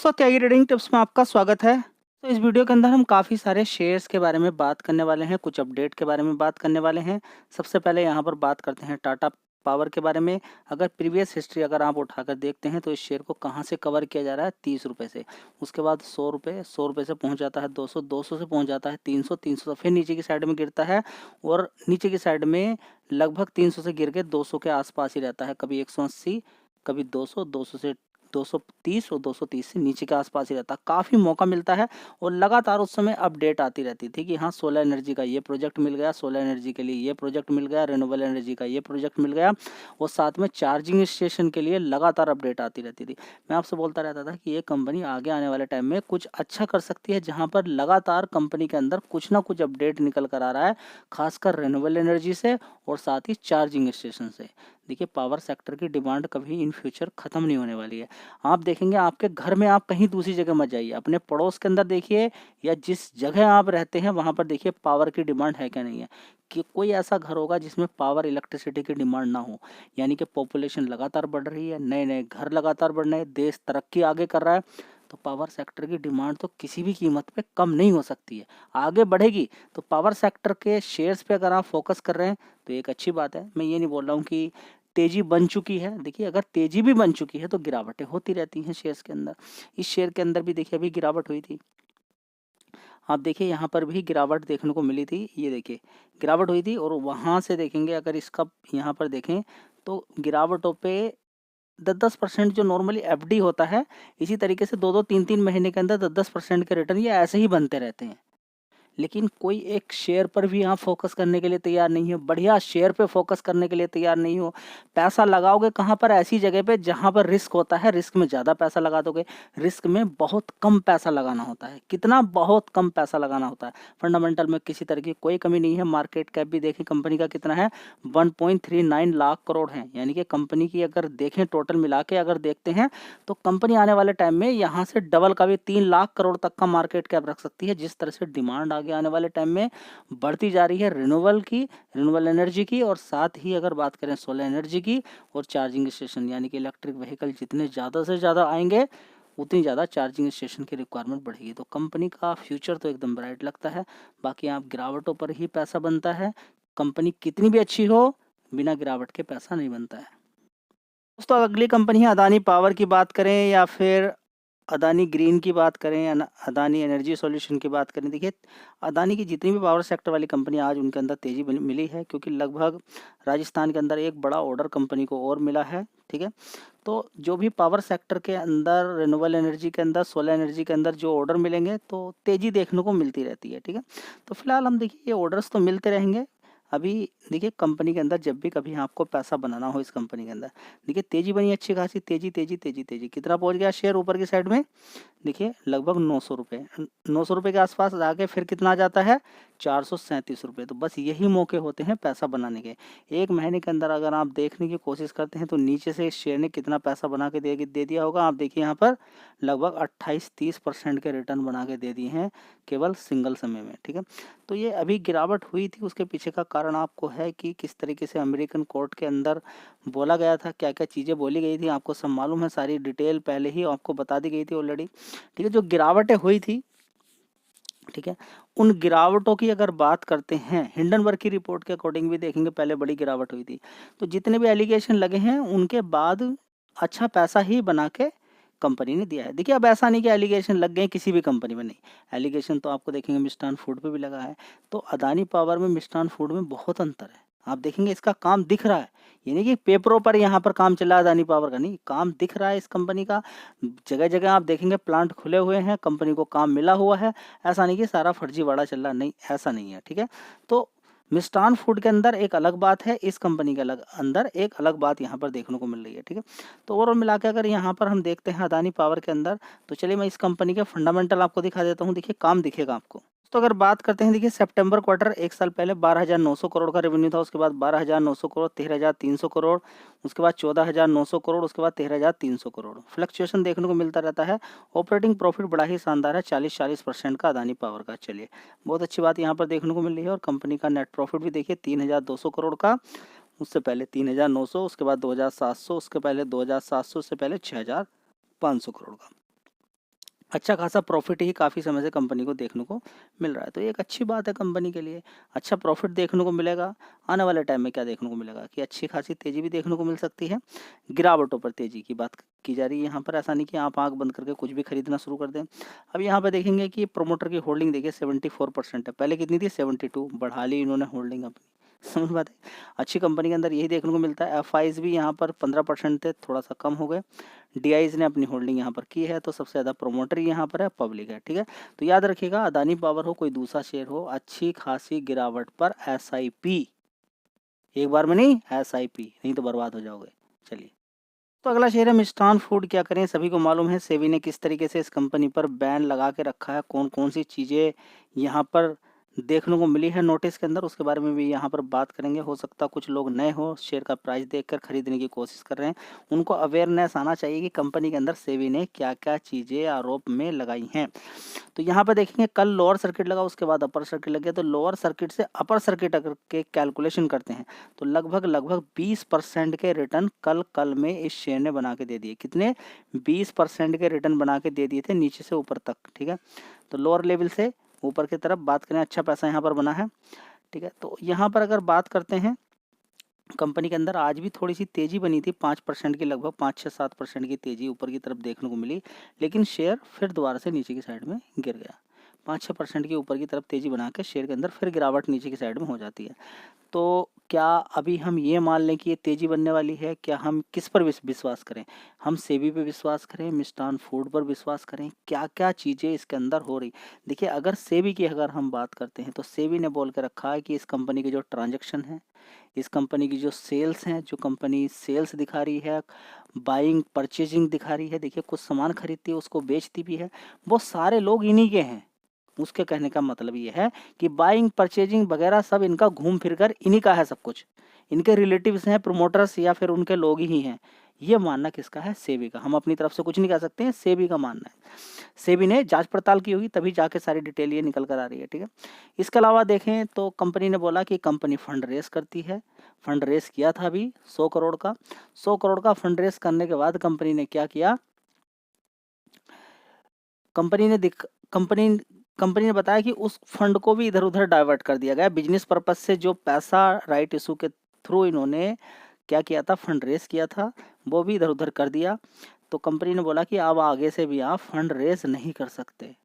दोस्तों, त्यागी trading tips में आपका स्वागत है। तो इस वीडियो के अंदर हम काफ़ी सारे शेयर्स के बारे में बात करने वाले हैं, कुछ अपडेट के बारे में बात करने वाले हैं। सबसे पहले यहाँ पर बात करते हैं टाटा पावर के बारे में। अगर प्रीवियस हिस्ट्री अगर आप उठाकर देखते हैं तो इस शेयर को कहाँ से कवर किया जा रहा है, 30 रुपये से। उसके बाद 100 रुपये, 100 रुपये से पहुँच जाता है 200, 200 से पहुँच जाता है 300, 300 से फिर नीचे की साइड में गिरता है और नीचे की साइड में लगभग 300 से गिर के 200 के आसपास ही रहता है। कभी 180, कभी 200, 200 से 230 और 230 से नीचे के आसपास ही रहता है। काफ़ी मौका मिलता है और लगातार उस समय अपडेट आती रहती थी कि हाँ, सोलर एनर्जी का ये प्रोजेक्ट मिल गया, सोलर एनर्जी के लिए ये प्रोजेक्ट मिल गया, रिन्यूएबल एनर्जी का ये प्रोजेक्ट मिल गया और साथ में चार्जिंग स्टेशन के लिए लगातार अपडेट आती रहती थी। मैं आपसे बोलता रहता था कि ये कंपनी आगे आने वाले टाइम में कुछ अच्छा कर सकती है, जहाँ पर लगातार कंपनी के अंदर कुछ ना कुछ अपडेट निकल कर आ रहा है, खासकर रिन्यूएबल एनर्जी से और साथ ही चार्जिंग स्टेशन से। देखिए, पावर सेक्टर की डिमांड कभी इन फ्यूचर ख़त्म नहीं होने वाली है। आप देखेंगे आपके घर में, आप कहीं दूसरी जगह मत जाइए, अपने पड़ोस के अंदर देखिए या जिस जगह आप रहते हैं वहाँ पर देखिए पावर की डिमांड है क्या नहीं है। कि कोई ऐसा घर होगा जिसमें पावर इलेक्ट्रिसिटी की डिमांड ना हो। यानी कि पॉपुलेशन लगातार बढ़ रही है, नए नए घर लगातार बढ़ रहे हैं, देश तरक्की आगे कर रहा है, तो पावर सेक्टर की डिमांड तो किसी भी कीमत पे कम नहीं हो सकती है, आगे बढ़ेगी। तो पावर सेक्टर के शेयर्स पे अगर आप फोकस कर रहे हैं तो एक अच्छी बात है। मैं ये नहीं बोल रहा हूँ कि तेजी बन चुकी है। देखिए, अगर तेजी भी बन चुकी है तो गिरावटें होती रहती हैं शेयर्स के अंदर। इस शेयर के अंदर भी देखिए अभी गिरावट हुई थी। आप देखिए यहाँ पर भी गिरावट देखने को मिली थी। ये देखिए गिरावट हुई थी और वहाँ से देखेंगे अगर इसका यहाँ पर देखें तो गिरावटों पे 10-10% जो नॉर्मली एफडी होता है, इसी तरीके से 2-2 3-3 महीने के अंदर 10-10% के रिटर्न ये ऐसे ही बनते रहते हैं। लेकिन कोई एक शेयर पर भी यहाँ फोकस करने के लिए तैयार नहीं है, बढ़िया शेयर पे फोकस करने के लिए तैयार नहीं हो। पैसा लगाओगे कहाँ पर? ऐसी जगह पे जहाँ पर रिस्क होता है, रिस्क में ज़्यादा पैसा लगा दोगे। रिस्क में बहुत कम पैसा लगाना होता है। कितना? बहुत कम पैसा लगाना होता है। फंडामेंटल में किसी तरह की कोई कमी नहीं है। मार्केट कैप भी देखें कंपनी का कितना है, 1.39 लाख करोड़ है। यानी कि कंपनी की अगर देखें टोटल मिला के अगर देखते हैं तो कंपनी आने वाले टाइम में यहाँ से डबल का भी 3 लाख करोड़ तक का मार्केट कैप रख सकती है। जिस तरह से डिमांड आगे आने वाले टाइम में बढ़ती जा रही है रिन्यूएबल एनर्जी की और साथ ही अगर बात करें सोलर एनर्जी की और चार्जिंग स्टेशन, यानी कि इलेक्ट्रिक व्हीकल जितने ज़्यादा से ज़्यादा आएंगे उतनी ज़्यादा चार्जिंग स्टेशन की रिक्वायरमेंट बढ़ेगी। तो कंपनी का फ्यूचर तो एकदम ब्राइट लगता है। बाकी आप गिरावटों पर ही पैसा बनता है। कंपनी कितनी भी अच्छी हो, बिना गिरावट के पैसा नहीं बनता है। दोस्तों, अगली कंपनी है अदानी पावर की बात करें या फिर अदानी ग्रीन की बात करें या अदानी एनर्जी सॉल्यूशन की बात करें। देखिए, अदानी की जितनी भी पावर सेक्टर वाली कंपनी आज उनके अंदर तेज़ी मिली है, क्योंकि लगभग राजस्थान के अंदर एक बड़ा ऑर्डर कंपनी को और मिला है। ठीक है, तो जो भी पावर सेक्टर के अंदर, रिन्यूएबल एनर्जी के अंदर, सोलर एनर्जी के अंदर जो ऑर्डर मिलेंगे तो तेज़ी देखने को मिलती रहती है। ठीक है, तो फिलहाल हम देखिए ये ऑर्डर्स तो मिलते रहेंगे। अभी देखिए कंपनी के अंदर जब भी कभी आपको पैसा बनाना हो इस कंपनी के अंदर, देखिए तेजी बनी अच्छी खासी, तेजी तेजी तेजी तेजी कितना पहुंच गया शेयर ऊपर की साइड में? देखिए लगभग 900 रुपये, 900 रुपये के आसपास आके फिर कितना आ जाता है? 437 रुपये। तो बस यही मौके होते हैं पैसा बनाने के। एक महीने के अंदर अगर आप देखने की कोशिश करते हैं तो नीचे से इस शेयर ने कितना पैसा बना के दे दिया होगा। आप देखिए यहाँ पर लगभग 28-30% के रिटर्न बना के दे दिए हैं केवल सिंगल समय में। ठीक है, तो ये अभी गिरावट हुई थी, उसके पीछे का कारण आपको है कि किस तरीके से अमेरिकन कोर्ट के अंदर बोला गया था, क्या क्या चीज़ें बोली गई थी, आपको सब मालूम है। सारी डिटेल पहले ही आपको बता दी गई थी ऑलरेडी। ठीक है, जो गिरावटें हुई थी, ठीक है, उन गिरावटों की अगर बात करते हैं, हिंडनबर्ग की रिपोर्ट के अकॉर्डिंग भी देखेंगे पहले बड़ी गिरावट हुई थी। तो जितने भी एलिगेशन लगे हैं उनके बाद अच्छा पैसा ही बना के कंपनी ने दिया है। देखिए, अब ऐसा नहीं कि एलिगेशन लग गए किसी भी कंपनी में, नहीं। एलिगेशन तो आपको देखेंगे मिष्ठान फूड पे भी लगा है। तो अदानी पावर में मिष्ठान फूड में बहुत अंतर है। आप देखेंगे इसका काम दिख रहा है। ये नहीं कि पेपरों पर यहाँ पर काम चला है अदानी पावर का, नहीं, काम दिख रहा है इस कंपनी का। जगह जगह आप देखेंगे प्लांट खुले हुए हैं, कंपनी को काम मिला हुआ है। ऐसा नहीं कि सारा फर्जीवाड़ा चल रहा, नहीं, ऐसा नहीं है। ठीक है, तो मिष्ठान फूड के अंदर एक अलग बात है, इस कंपनी के अंदर एक अलग बात यहाँ पर देखने को मिल रही है। ठीक है, तो ओवरऑल मिला के अगर यहाँ पर हम देखते हैं अदानी पावर के अंदर, तो चलिए मैं इस कंपनी के फंडामेंटल आपको दिखा देता हूँ। देखिए, काम दिखेगा आपको। तो अगर बात करते हैं, देखिए सितंबर क्वार्टर एक साल पहले 12,900 करोड़ का रेवेन्यू था, उसके बाद 12,900 करोड़, 13,300 करोड़, उसके बाद 14,900 करोड़, उसके बाद 13,300 करोड़। फ्लक्चुएशन देखने को मिलता रहता है। ऑपरेटिंग प्रॉफिट बड़ा ही शानदार है, 40-40% का अदानी पावर का। चलिए, बहुत अच्छी बात यहाँ पर देखने को मिल रही है। और कंपनी का नेट प्रॉफिट भी देखिए 3,200 करोड़ का, उससे पहले 3,900, उसके बाद 2,700, उसके पहले 2,700, उससे पहले 6,500 करोड़ का। अच्छा खासा प्रॉफिट ही काफ़ी समय से कंपनी को देखने को मिल रहा है। तो ये एक अच्छी बात है कंपनी के लिए। अच्छा प्रॉफिट देखने को मिलेगा। आने वाले टाइम में क्या देखने को मिलेगा कि अच्छी खासी तेज़ी भी देखने को मिल सकती है। गिरावटों पर तेज़ी की बात की जा रही है यहाँ पर। ऐसा नहीं कि आप आँख बंद करके कुछ भी खरीदना शुरू कर दें। अब यहाँ पे देखेंगे कि प्रोमोटर की होल्डिंग देखिए 74% है। पहले कितनी थी? 72। बढ़ा ली इन्होंने होल्डिंग अपनी। समझ में बात है? अच्छी कंपनी के अंदर यही देखने को मिलता है। एफआईज भी यहाँ पर 15% थे, थोड़ा सा कम हो गए। डीआईज ने अपनी होल्डिंग यहाँ पर की है, तो सबसे ज़्यादा प्रोमोटर यहाँ पर है, पब्लिक है। ठीक है, तो याद रखिएगा, अदानी पावर हो कोई दूसरा शेयर हो, अच्छी खासी गिरावट पर एसआईपी, एक बार में नहीं, एसआईपी, नहीं तो बर्बाद हो जाओगे। चलिए, तो अगला शेयर है मिष्ठान फूड। क्या करें, सभी को मालूम है सेबी ने किस तरीके से इस कंपनी पर बैन लगा के रखा है, कौन कौन सी चीज़ें यहाँ पर देखने को मिली है नोटिस के अंदर, उसके बारे में भी यहाँ पर बात करेंगे। हो सकता है कुछ लोग नए हो, शेयर का प्राइस देखकर खरीदने की कोशिश कर रहे हैं, उनको अवेयरनेस आना चाहिए कि कंपनी के अंदर सेबी ने क्या क्या चीज़ें आरोप में लगाई हैं। तो यहाँ पर देखेंगे कल लोअर सर्किट लगा, उसके बाद अपर सर्किट लग गया। तो लोअर सर्किट से अपर सर्किट अगर के कैलकुलेशन करते हैं तो लगभग 20% के रिटर्न कल में इस शेयर ने बना के दे दिए। कितने? 20% के रिटर्न बना के दे दिए थे, नीचे से ऊपर तक। ठीक है, तो लोअर लेवल से ऊपर की तरफ बात करें, अच्छा पैसा यहाँ पर बना है। ठीक है, तो यहाँ पर अगर बात करते हैं कंपनी के अंदर, आज भी थोड़ी सी तेज़ी बनी थी, 5% की, लगभग 5-6-7% की तेज़ी ऊपर की तरफ देखने को मिली, लेकिन शेयर फिर दोबारा से नीचे की साइड में गिर गया। 5-6% की ऊपर की तरफ तेज़ी बना के शेयर के अंदर फिर गिरावट नीचे की साइड में हो जाती है। तो क्या अभी हम ये मान लें कि ये तेज़ी बनने वाली है? क्या हम किस पर विश्वास करें? हम सेबी पे विश्वास करें, मिष्ठान फूड पर विश्वास करें? क्या क्या चीज़ें इसके अंदर हो रही? देखिए, अगर सेबी की अगर हम बात करते हैं तो सेबी ने बोल के रखा है कि इस कंपनी के जो ट्रांजैक्शन है, इस कंपनी की जो सेल्स हैं, जो कंपनी सेल्स दिखा रही है, बाइंग परचेजिंग दिखा रही है, देखिए कुछ सामान खरीदती है उसको बेचती भी है, वो सारे लोग इन्हीं के हैं। उसके कहने का मतलब ये है कि बाइंग परचेजिंग वगैरह सब इनका घूम फिर कर इन्हीं का है, सब कुछ इनके रिलेटिव्स हैं, प्रोमोटर्स या फिर उनके लोग ही हैं। ये मानना किसका है? सेबी का। हम अपनी तरफ से कुछ नहीं कह सकते हैं, सेबी का मानना है। सेबी ने जांच पड़ताल की होगी तभी जाके सारी डिटेल ये निकल कर आ रही है। ठीक है, इसके अलावा देखें तो कंपनी ने बोला कि कंपनी फंड रेस करती है। फंड रेस किया था अभी 100 करोड़ का। 100 करोड़ का फंड रेस करने के बाद कंपनी ने क्या किया? कंपनी ने कंपनी ने बताया कि उस फंड को भी इधर उधर डाइवर्ट कर दिया गया। बिजनेस पर्पज से जो पैसा राइट इशू के थ्रू इन्होंने क्या किया था, फंड रेस किया था, वो भी इधर उधर कर दिया। तो कंपनी ने बोला कि अब आगे से भी आप फंड रेस नहीं कर सकते।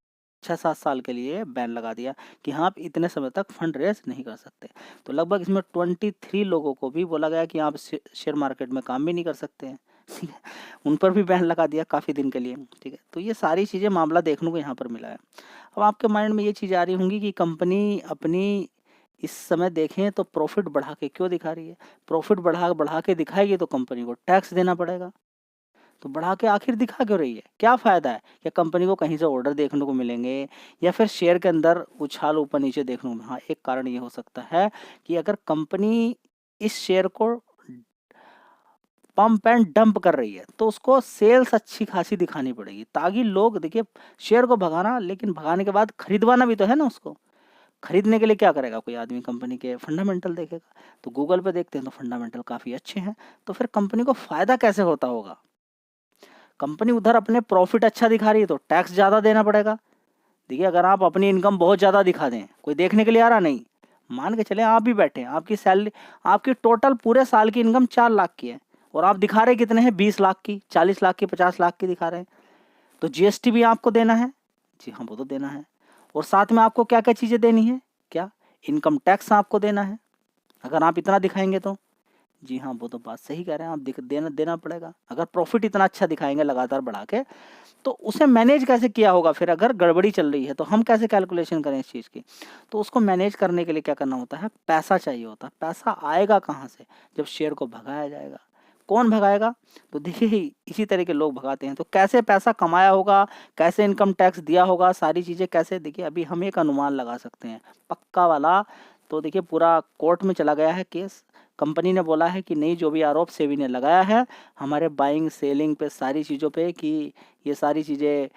6-7 साल के लिए बैन लगा दिया कि हाँ, आप इतने समय तक फंड रेस नहीं कर सकते। तो लगभग इसमें 23 लोगों को भी बोला गया कि आप शेयर मार्केट में काम भी नहीं कर सकते हैं। ठीक है, उन पर भी बैन लगा दिया काफ़ी दिन के लिए। ठीक है, तो ये सारी चीज़ें मामला देखने को यहाँ पर मिला है। अब आपके माइंड में ये चीज़ आ रही होंगी कि कंपनी अपनी इस समय देखें तो प्रॉफिट बढ़ा के क्यों दिखा रही है? प्रॉफिट बढ़ा के दिखाएगी तो कंपनी को टैक्स देना पड़ेगा, तो बढ़ा के आखिर दिखा क्यों रही है? क्या फ़ायदा है? क्या कंपनी को कहीं से ऑर्डर देखने को मिलेंगे या फिर शेयर के अंदर उछाल ऊपर नीचे देखने को? हाँ, एक कारण ये हो सकता है कि अगर कंपनी इस शेयर को पंप एंड डंप कर रही है तो उसको सेल्स अच्छी खासी दिखानी पड़ेगी, ताकि लोग, देखिए शेयर को भगाना, लेकिन भगाने के बाद खरीदवाना भी तो है ना उसको। खरीदने के लिए क्या करेगा कोई आदमी? कंपनी के फंडामेंटल देखेगा। तो गूगल पे देखते हैं तो फंडामेंटल काफ़ी अच्छे हैं, तो फिर कंपनी को फ़ायदा कैसे होता होगा? कंपनी उधर अपने प्रॉफिट अच्छा दिखा रही है तो टैक्स ज़्यादा देना पड़ेगा। देखिए, अगर आप अपनी इनकम बहुत ज़्यादा दिखा दें, कोई देखने के लिए आ रहा नहीं, मान के चले आप भी बैठे हैं, आपकी सैलरी, आपकी टोटल पूरे साल की इनकम 4 लाख की है और आप दिखा रहे कितने हैं? 20 लाख की, 40 लाख की, 50 लाख की दिखा रहे हैं, तो जीएसटी भी आपको देना है। जी हाँ, वो तो देना है। और साथ में आपको क्या क्या चीज़ें देनी है? क्या? इनकम टैक्स आपको देना है अगर आप इतना दिखाएंगे तो। जी हाँ, वो तो बात सही कह रहे हैं आप, देना देना पड़ेगा। अगर प्रॉफिट इतना अच्छा दिखाएंगे लगातार बढ़ा के, तो उसे मैनेज कैसे किया होगा? फिर अगर गड़बड़ी चल रही है तो हम कैसे कैलकुलेशन करें इस चीज़ की? तो उसको मैनेज करने के लिए क्या करना होता है? पैसा चाहिए होता है। पैसा आएगा कहाँ से? जब शेयर को भगाया जाएगा। कौन भगाएगा? तो देखिए, इसी तरह के लोग भगाते हैं। तो कैसे पैसा कमाया होगा, कैसे इनकम टैक्स दिया होगा, सारी चीज़ें कैसे, देखिए अभी हम एक अनुमान लगा सकते हैं पक्का वाला। तो देखिए, पूरा कोर्ट में चला गया है केस। कंपनी ने बोला है कि नहीं, जो भी आरोप सेबी ने लगाया है हमारे बाइंग सेलिंग पे, सारी चीज़ों पे, कि ये सारी चीज़ें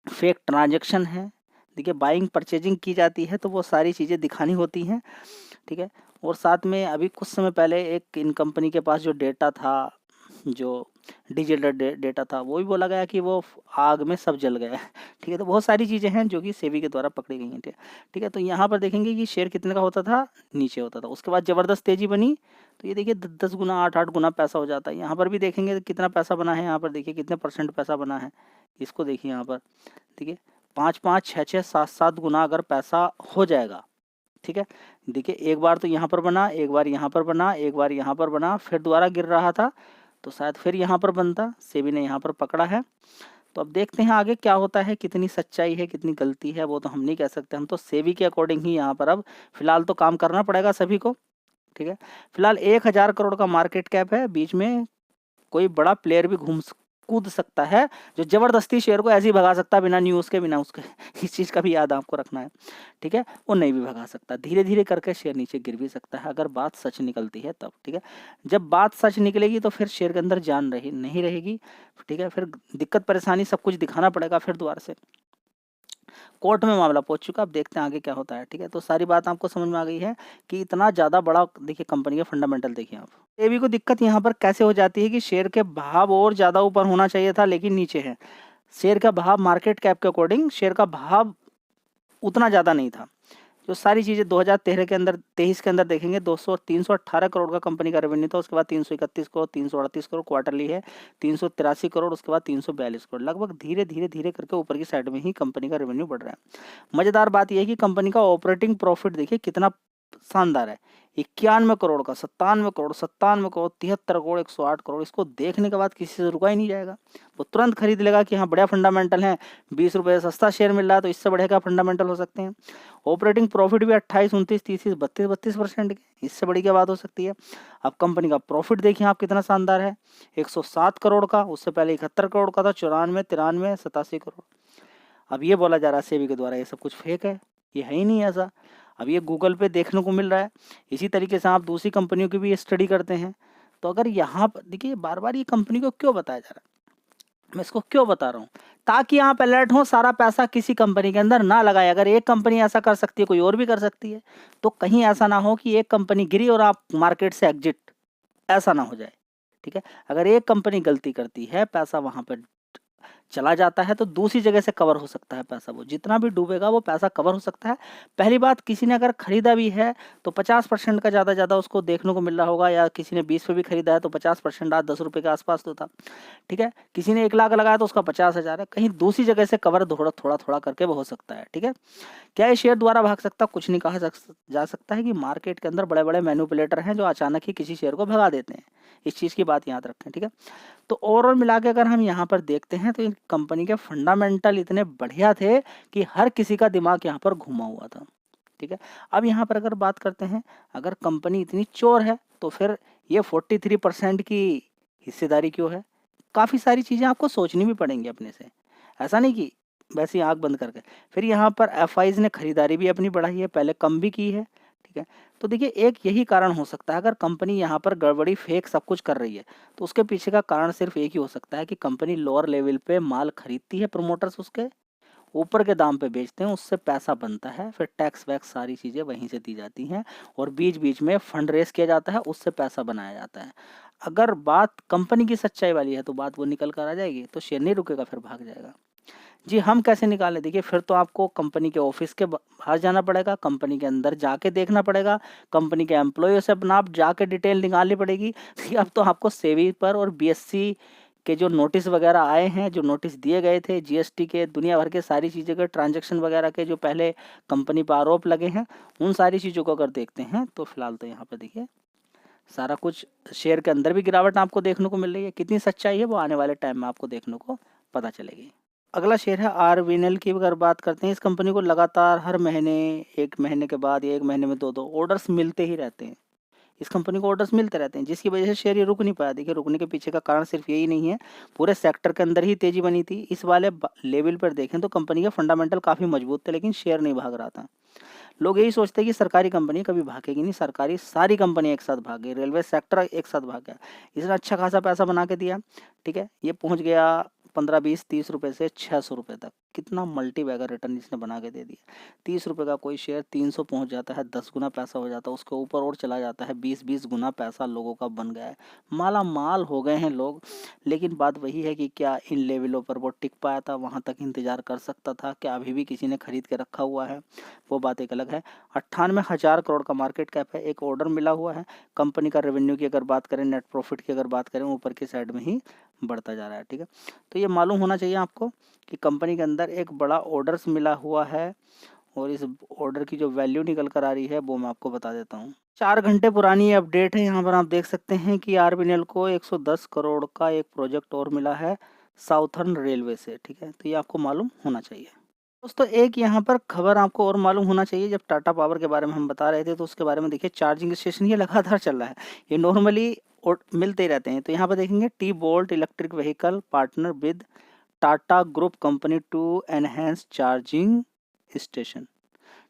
फेक ट्रांजैक्शन है। देखिए, बाइंग परचेजिंग की जाती है तो वो सारी चीज़ें दिखानी होती हैं। ठीक है, और साथ में अभी कुछ समय पहले एक इन कंपनी के पास जो डेटा था, जो डिजिटल डेटा था वो भी बोला गया कि वो आग में सब जल गया है। ठीक है, तो बहुत सारी चीज़ें हैं जो कि सेबी के द्वारा पकड़ी गई हैं। ठीक है, तो यहाँ पर देखेंगे कि शेयर कितने का होता था, नीचे होता था। उसके बाद ज़बरदस्त तेज़ी बनी, तो ये देखिए 10 गुना 8 गुना पैसा हो जाता है। यहाँ पर भी देखेंगे कितना पैसा बना है, यहाँ पर देखिए कितने % पैसा बना है, इसको देखिए यहाँ पर। ठीक है, 5 6 7 गुना अगर पैसा हो जाएगा। ठीक है, देखिए एक बार तो यहाँ पर बना, एक बार यहाँ पर बना, एक बार यहाँ पर बना, फिर दोबारा गिर रहा था तो शायद फिर यहाँ पर बनता, सेबी ने यहाँ पर पकड़ा है। तो अब देखते हैं आगे क्या होता है, कितनी सच्चाई है कितनी गलती है वो तो हम नहीं कह सकते, हम तो सेबी के अकॉर्डिंग ही यहाँ पर अब फिलहाल तो काम करना पड़ेगा सभी को। ठीक है, फिलहाल 1000 करोड़ का मार्केट कैप है, बीच में कोई बड़ा प्लेयर भी कूद सकता है जो जबरदस्ती शेयर को ऐसे ही भगा सकता है बिना न्यूज़ के, बिना उसके। इस चीज़ का भी याद आपको रखना है। ठीक है, वो नहीं भी भगा सकता, धीरे धीरे करके शेयर नीचे गिर भी सकता है अगर बात सच निकलती है तब। ठीक है, जब बात सच निकलेगी तो फिर शेयर के अंदर जान नहीं रहेगी। ठीक है, फिर दिक्कत परेशानी सब कुछ दिखाना पड़ेगा फिर दोबारा से। कोर्ट में मामला पहुंच चुका, अब देखते हैं आगे क्या होता है। ठीक है, तो सारी बात आपको समझ में आ गई है कि इतना ज़्यादा बड़ा देखिए कंपनी के फंडामेंटल देखिए आप। सेबी को दिक्कत यहाँ पर कैसे हो जाती है कि शेयर के भाव और ज़्यादा ऊपर होना चाहिए था लेकिन नीचे है। शेयर का भाव मार्केट कैप के अकॉर्डिंग शेयर का भाव उतना ज़्यादा नहीं था। जो सारी चीज़ें 2013 के अंदर 23 के अंदर देखेंगे 318 करोड़ का कंपनी का रेवेन्यू था, उसके बाद 331 करोड़, 338 करोड़ क्वार्टरली है, 383 करोड़, उसके बाद 342 करोड़, लगभग धीरे धीरे करके ऊपर की साइड में ही कंपनी का रेवेन्यू बढ़ रहा है। मज़ेदार बात यह है कि कंपनी का ऑपरेटिंग प्रॉफिट देखिए कितना शानदार है, 91 करोड़ का, 97 करोड़, 73 करोड़, 108 करोड़। इसको देखने के बाद किसी से रुका ही नहीं जाएगा, वो तुरंत खरीद लेगा कि हाँ बढ़िया फंडामेंटल है, 20 रुपये सस्ता शेयर मिल रहा है तो इससे बढ़िया क्या फंडामेंटल हो सकते हैं। ऑपरेटिंग प्रॉफिट भी 28, 29, 30, 32% के, इससे बड़ी क्या बात हो सकती है। अब कंपनी का प्रॉफिट देखिए आप कितना शानदार है, 107 करोड़ का, उससे पहले 71 करोड़ का था, 94, 93, 87 करोड़। अब ये बोला जा रहा है सेबी के द्वारा ये सब कुछ फेक है, ये है ही नहीं ऐसा। अब ये गूगल पे देखने को मिल रहा है। इसी तरीके से आप दूसरी कंपनियों की भी स्टडी करते हैं, तो अगर यहाँ पर देखिए बार बार ये कंपनी को क्यों बताया जा रहा है, मैं इसको क्यों बता रहा हूँ, ताकि आप अलर्ट हो, सारा पैसा किसी कंपनी के अंदर ना लगाए। अगर एक कंपनी ऐसा कर सकती है कोई और भी कर सकती है, तो कहीं ऐसा ना हो कि एक कंपनी गिरी और आप मार्केट से एग्जिट, ऐसा ना हो जाए। ठीक है, अगर एक कंपनी गलती करती है, पैसा वहां पर चला जाता है तो दूसरी जगह से कवर हो सकता है पैसा, वो जितना भी डूबेगा वो पैसा कवर हो सकता है। पहली बात, किसी ने अगर खरीदा भी है तो 50% का ज़्यादा उसको देखने को मिल रहा होगा, या किसी ने 20 पे भी खरीदा है तो 50% आज 10 रुपये के आसपास तो था। ठीक है, किसी ने 1 लाख लगाया तो उसका 50,000 है, कहीं दूसरी जगह से कवर थोड़ा थोड़ा करके वो हो सकता है। ठीक है, क्या ये शेयर द्वारा भाग सकता, कुछ नहीं कहा जा सकता है कि मार्केट के अंदर बड़े बड़े मैनिपुलेटर हैं जो अचानक ही किसी शेयर को भगा देते हैं, इस चीज़ की बात याद रखें। ठीक है, तो ओवरऑल मिला के अगर हम यहाँ पर देखते हैं तो इन कंपनी के फंडामेंटल इतने बढ़िया थे कि हर किसी का दिमाग यहाँ पर घुमा हुआ था। ठीक है, अब यहाँ पर अगर बात करते हैं, अगर कंपनी इतनी चोर है तो फिर ये 43% की हिस्सेदारी क्यों है। काफ़ी सारी चीज़ें आपको सोचनी भी पड़ेंगी अपने से, ऐसा नहीं कि वैसे ही आँख बंद करके। फिर यहाँ पर एफआईज ने खरीदारी भी अपनी बढ़ाई है, पहले कम भी की है। ठीक है, तो देखिए एक यही कारण हो सकता है, अगर कंपनी यहाँ पर गड़बड़ी फेक सब कुछ कर रही है तो उसके पीछे का कारण सिर्फ एक ही हो सकता है कि कंपनी लोअर लेवल पे माल खरीदती है, प्रमोटर्स उसके ऊपर के दाम पे बेचते हैं, उससे पैसा बनता है, फिर टैक्स वैक्स सारी चीज़ें वहीं से दी जाती हैं और बीच बीच में फंड रेस किया जाता है, उससे पैसा बनाया जाता है। अगर बात कंपनी की सच्चाई वाली है तो बात वो निकल कर आ जाएगी, तो शेयर नहीं रुकेगा, फिर भाग जाएगा। जी, हम कैसे निकालें, देखिए फिर तो आपको कंपनी के ऑफिस के बाहर जाना पड़ेगा, कंपनी के अंदर जाके देखना पड़ेगा, कंपनी के एम्प्लॉय से अपना आप जाके डिटेल निकालनी पड़ेगी। अब तो आपको सेबी पर और बीएससी के जो नोटिस वगैरह आए हैं, जो नोटिस दिए गए थे जीएसटी के, दुनिया भर के सारी चीज़ों के ट्रांजैक्शन वगैरह के जो पहले कंपनी पर आरोप लगे हैं, उन सारी चीज़ों को अगर देखते हैं तो फिलहाल तो यहाँ पर देखिए सारा कुछ शेयर के अंदर भी गिरावट आपको देखने को मिल रही है। कितनी सच्चाई है वो आने वाले टाइम में आपको देखने को पता चलेगी। अगला शेयर है आरवीएनएल की, अगर बात करते हैं, इस कंपनी को लगातार हर महीने, 1 महीने के बाद या 1 महीने में 2-2 ऑर्डर्स मिलते ही रहते हैं। इस कंपनी को ऑर्डर्स मिलते रहते हैं, जिसकी वजह से शेयर ये रुक नहीं पाया। देखिए रुकने के पीछे का कारण सिर्फ यही नहीं है, पूरे सेक्टर के अंदर ही तेजी बनी थी। इस वाले लेवल पर देखें तो कंपनी के फंडामेंटल काफ़ी मजबूत थे, लेकिन शेयर नहीं भाग रहा था। लोग यही सोचते हैं कि सरकारी कंपनी कभी भागेगी नहीं, सरकारी सारी कंपनी एक साथ भाग गई, रेलवे सेक्टर एक साथ भाग गया, इसने अच्छा खासा पैसा बना के दिया। ठीक है, ये पहुंच गया 15, 20, 30 रुपये से 600 रुपये तक, कितना मल्टी बैगर रिटर्न इसने बना के दे दिया। 30 रुपये का कोई शेयर 300 पहुंच जाता है, 10 गुना पैसा हो जाता है, उसके ऊपर और चला जाता है, 20-20 गुना पैसा लोगों का बन गया है, माला माल हो गए हैं लोग। लेकिन बात वही है कि क्या इन लेवलों पर वो टिक पाया था, वहाँ तक इंतज़ार कर सकता था, क्या अभी भी किसी ने खरीद के रखा हुआ है, वो बात एक अलग है। 98,000 करोड़ का मार्केट कैप है, एक ऑर्डर मिला हुआ है। कंपनी का रेवेन्यू की अगर बात करें, नेट प्रॉफिट की अगर बात करें, ऊपर की साइड में ही बढ़ता जा रहा है। ठीक है, तो ये मालूम होना चाहिए आपको कि कंपनी के अंदर एक बड़ा ऑर्डर्स मिला हुआ है, और इस ऑर्डर की जो वैल्यू निकल कर आ रही है वो मैं आपको बता देता हूँ। 4 घंटे पुरानी ये अपडेट है। यहाँ पर आप देख सकते हैं कि आरबीएनएल को 110 करोड़ का एक प्रोजेक्ट और मिला है साउथर्न रेलवे से। ठीक है, तो ये आपको मालूम होना चाहिए। दोस्तों एक यहाँ पर खबर आपको और मालूम होना चाहिए, जब टाटा पावर के बारे में हम बता रहे थे तो उसके बारे में देखिए, चार्जिंग स्टेशन ये लगातार चल रहा है, ये नॉर्मली मिलते ही रहते हैं। तो यहाँ पर देखेंगे T Bolt electric vehicle partner with Tata group company to enhance charging station.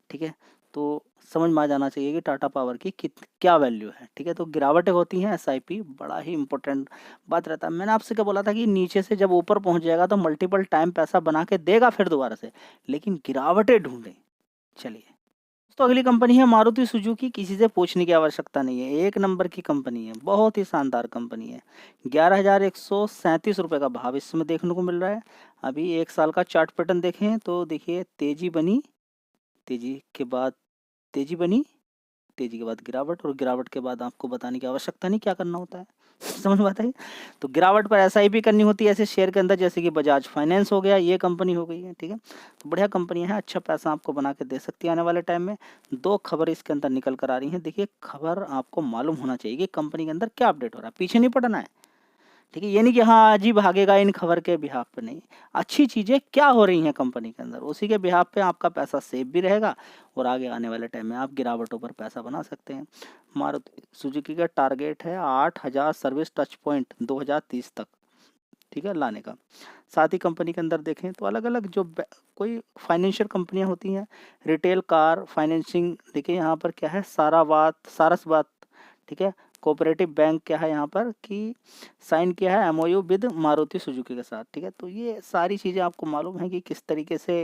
ठीक है, तो समझ में आ जाना चाहिए कि टाटा पावर की क्या वैल्यू है। ठीक है, तो गिरावटें होती हैं, एसआईपी बड़ा ही इंपॉर्टेंट बात रहता है। मैंने आपसे क्या बोला था कि नीचे से जब ऊपर पहुंच जाएगा तो मल्टीपल टाइम पैसा बना के देगा फिर दोबारा से, लेकिन गिरावटें ढूंढे। चलिए, तो अगली कंपनी है मारुति सुजुकी। किसी से पूछने की आवश्यकता नहीं है, एक नंबर की कंपनी है, बहुत ही शानदार कंपनी है। 11,137 रुपये का भाव इस समय देखने को मिल रहा है। अभी एक साल का चार्ट पैटर्न देखें तो देखिए, तेजी बनी, तेजी के बाद तेजी बनी, तेजी के बाद गिरावट, और गिरावट के बाद आपको बताने की आवश्यकता नहीं क्या करना होता है। समझ में आता है। तो गिरावट पर एसआईपी करनी होती है ऐसे शेयर के अंदर, जैसे कि बजाज फाइनेंस हो गया, ये कंपनी हो गई है। ठीक है, तो बढ़िया कंपनी है, अच्छा पैसा आपको बना के दे सकती है आने वाले टाइम में। 2 खबर इसके अंदर निकल कर आ रही हैं। देखिए, खबर आपको मालूम होना चाहिए कि कंपनी के अंदर क्या अपडेट हो रहा है, पीछे नहीं पड़ना है। ठीक है, ये नहीं कि हाँ आज ही भागेगा इन खबर के बिहाफ पे, नहीं, अच्छी चीज़ें क्या हो रही हैं कंपनी के अंदर, उसी के बिहाफ पे आपका पैसा सेफ भी रहेगा, और आगे आने वाले टाइम में आप गिरावटों पर पैसा बना सकते हैं। मारुति सुजुकी का टारगेट है 8,000 सर्विस टच पॉइंट 2030 तक, ठीक है, लाने का। साथ ही कंपनी के अंदर देखें तो अलग अलग जो कोई फाइनेंशियल कंपनियां होती हैं, रिटेल कार फाइनेंसिंग, देखिए यहाँ पर क्या है, सारसबात, ठीक है, कोऑपरेटिव बैंक क्या है यहाँ पर कि साइन किया है एमओयू विद मारुति सुजुकी के साथ। ठीक है, तो ये सारी चीज़ें आपको मालूम है कि किस तरीके से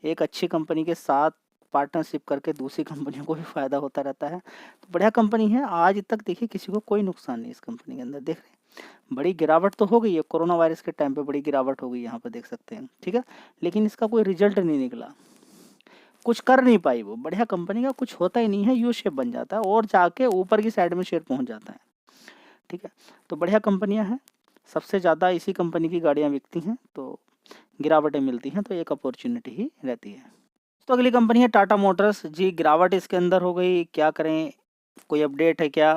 एक अच्छी कंपनी के साथ पार्टनरशिप करके दूसरी कंपनियों को भी फ़ायदा होता रहता है। तो बढ़िया कंपनी है, आज तक देखिए किसी को कोई नुकसान नहीं इस कंपनी के अंदर। देख रहे हैं, बड़ी गिरावट तो हो गई है, कोरोना वायरस के टाइम पे बड़ी गिरावट हो गई, यहाँ पर देख सकते हैं। ठीक है, लेकिन इसका कोई रिजल्ट नहीं निकला, कुछ कर नहीं पाई वो। बढ़िया कंपनी का कुछ होता ही नहीं है, यू शेप बन जाता है और जाके ऊपर की साइड में शेयर पहुंच जाता है। ठीक है, तो बढ़िया कंपनियां हैं, सबसे ज़्यादा इसी कंपनी की गाड़ियां बिकती हैं, तो गिरावटें मिलती हैं, तो एक अपॉर्चुनिटी ही रहती है। तो अगली कंपनी है टाटा मोटर्स जी। गिरावट इसके अंदर हो गई, क्या करें, कोई अपडेट है क्या?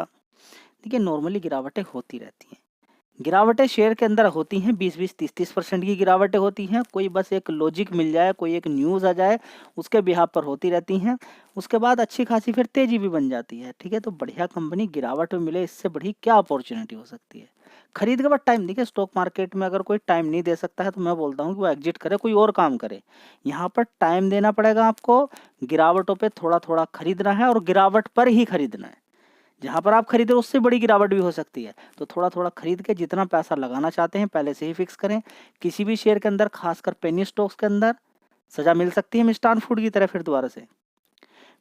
देखिए, नॉर्मली गिरावटें होती रहती हैं, गिरावटें शेयर के अंदर होती हैं, 20-20, 30-30% की गिरावटें होती हैं। कोई बस एक लॉजिक मिल जाए, कोई एक न्यूज़ आ जाए, उसके बिहाफ पर होती रहती हैं। उसके बाद अच्छी खासी फिर तेज़ी भी बन जाती है। ठीक है, तो बढ़िया कंपनी गिरावट में मिले, इससे बड़ी क्या अपॉर्चुनिटी हो सकती है? खरीद के बाद टाइम, देखिए स्टॉक मार्केट में अगर कोई टाइम नहीं दे सकता है तो मैं बोलता हूँ कि वो एग्जिट करे, कोई और काम करे। यहाँ पर टाइम देना पड़ेगा आपको, गिरावटों पे थोड़ा थोड़ा खरीदना है और गिरावट पर ही खरीदना है। जहाँ पर आप खरीदे उससे बड़ी गिरावट भी हो सकती है, तो थोड़ा थोड़ा खरीद के जितना पैसा लगाना चाहते हैं पहले से ही फिक्स करें। किसी भी शेयर के अंदर, खासकर पेनी स्टॉक्स के अंदर, सजा मिल सकती है मिष्टान फूड की तरह, फिर दोबारा से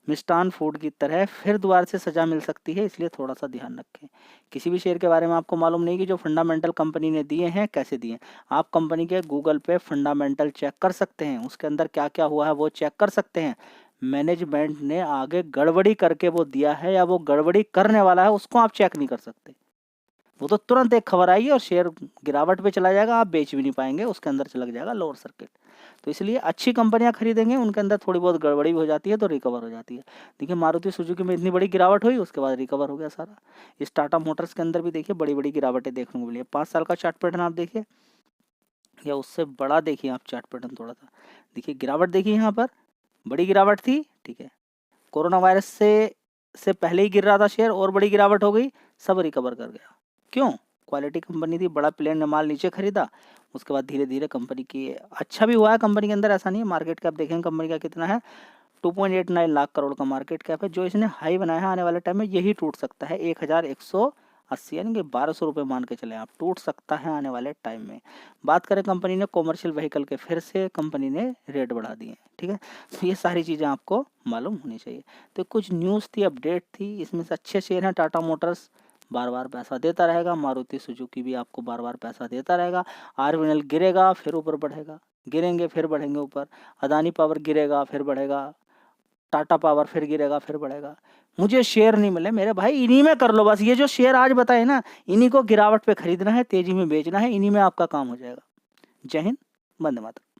मिष्टान फूड की तरह फिर दोबारा से सजा मिल सकती है, इसलिए थोड़ा सा ध्यान रखें। किसी भी शेयर के बारे में आपको मालूम नहीं कि जो फंडामेंटल कंपनी ने दिए हैं कैसे दिए हैं। आप कंपनी के गूगल पे फंडामेंटल चेक कर सकते हैं, उसके अंदर क्या क्या हुआ है वो चेक कर सकते हैं। मैनेजमेंट ने आगे गड़बड़ी करके वो दिया है या वो गड़बड़ी करने वाला है, उसको आप चेक नहीं कर सकते। वो तो तुरंत एक खबर आएगी और शेयर गिरावट पे चला जाएगा, आप बेच भी नहीं पाएंगे, उसके अंदर चला जाएगा लोअर सर्किट। तो इसलिए अच्छी कंपनियां खरीदेंगे, उनके अंदर थोड़ी बहुत गड़बड़ी भी हो जाती है तो रिकवर हो जाती है। देखिए, मारुति सुजुकी में इतनी बड़ी गिरावट हुई, उसके बाद रिकवर हो गया सारा। इस टाटा मोटर्स के अंदर भी देखिए बड़ी बड़ी गिरावटें देखने को मिली। 5 साल का चार्ट पैटर्न आप देखिए, या उससे बड़ा देखिए आप चार्ट पैटर्न थोड़ा सा देखिए, गिरावट देखिए, यहाँ पर बड़ी गिरावट थी। ठीक है, कोरोना वायरस से पहले ही गिर रहा था शेयर और बड़ी गिरावट हो गई, सब रिकवर कर गया। क्यों? क्वालिटी कंपनी थी, बड़ा प्लेयर ने माल नीचे खरीदा, उसके बाद धीरे धीरे कंपनी की अच्छा भी हुआ है। कंपनी के अंदर ऐसा नहीं है, मार्केट कैप देखेंगे कंपनी का कितना है, 2.89 लाख करोड़ का मार्केट कैप है। जो इसने हाई बनाया है, आने वाले टाइम में यही टूट सकता है, 1,180 80 यानी कि 1200 रुपये मान के चलें आप, टूट सकता है आने वाले टाइम में। बात करें कंपनी ने कॉमर्शियल व्हीकल के, फिर से कंपनी ने रेट बढ़ा दिए हैं, ठीक है। तो ये सारी चीज़ें आपको मालूम होनी चाहिए। तो कुछ न्यूज़ थी, अपडेट थी, इसमें से अच्छे शेयर हैं। टाटा मोटर्स बार बार पैसा देता रहेगा, मारुति सुजुकी भी आपको बार बार पैसा देता रहेगा। आरवीएनएल गिरेगा फिर ऊपर बढ़ेगा, गिरेंगे फिर बढ़ेंगे ऊपर। अदानी पावर गिरेगा फिर बढ़ेगा, टाटा पावर फिर गिरेगा फिर बढ़ेगा। मुझे शेयर नहीं मिले मेरे भाई, इन्हीं में कर लो बस। ये जो शेयर आज बताए ना, इन्हीं को गिरावट पे खरीदना है, तेजी में बेचना है, इन्हीं में आपका काम हो जाएगा। जय हिंद, वंदे मातरम।